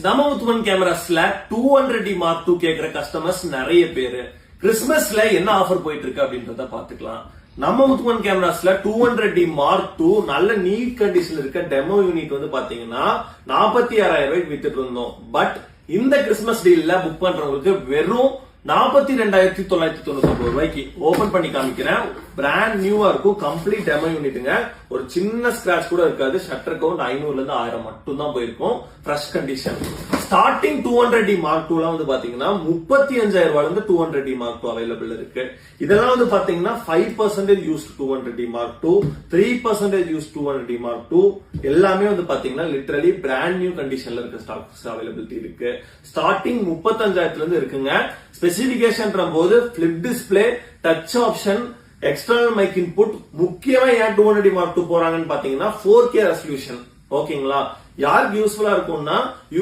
நம்ம முத்துமன் கேமராஸ்ல 200D Mark II கேக்குற customers நிறைய பேரு. கிறிஸ்மஸ்ல என்ன ஆஃபர் போயிட்டு இருக்கு அப்படின்றத பாத்துக்கலாம். நம்ம முத்துமன் கேமராஸ்ல 200D Mark II நல்ல நீட் கண்டிஷன்ல இருக்க டெமோ யூனிட் வந்து பாத்தீங்கன்னா 46,000 ரூபாய்க்கு வித்துட்டு இருந்தோம். பட் இந்த கிறிஸ்மஸ் டீல்ல புக் பண்றவங்களுக்கு வெறும் 42,999 ரூபாய்க்கு ஓபன் பண்ணி காமிக்கிறேன். பிராண்ட் நியூவா இருக்கும், கம்ப்ளீட் டெமோ யூனிட்டுங்க. ஒரு சின்ன ஸ்கிராச் கூட இருக்காது. ஷட்டர் கவுண்ட் 500 இருந்து 1000 மட்டும் தான் போயிருக்கும். Fresh condition. Starting 200D Mark II வந்து பாத்தீங்கன்னா 35,000 ரூபாயில இருந்து 200D Mark II அவைலபிள் இருக்கு. இதெல்லாம் வந்து பாத்தீங்கன்னா 5% used 200D Mark II, 3% used 200D Mark II எல்லாமே வந்து பாத்தீங்கன்னா லிட்டரலி பிராண்ட் நியூ கண்டிஷன்ல இருக்க ஸ்டாக்ஸ் அவைலபிலிட்டி இருக்கு. ஸ்டார்டிங் 35,000 இருந்து இருக்குங்க. ஸ்பெசிபிகேஷன் போது flip display, touch option, external mic input. முக்கியமா ஏன் 200D Mark II போறாங்கன்னு பாத்தீங்கன்னா 4K ரெசல்யூஷன். ஓகேங்களா? யாருக்கு யூஸ்ஃபுல்லா இருக்கும்னா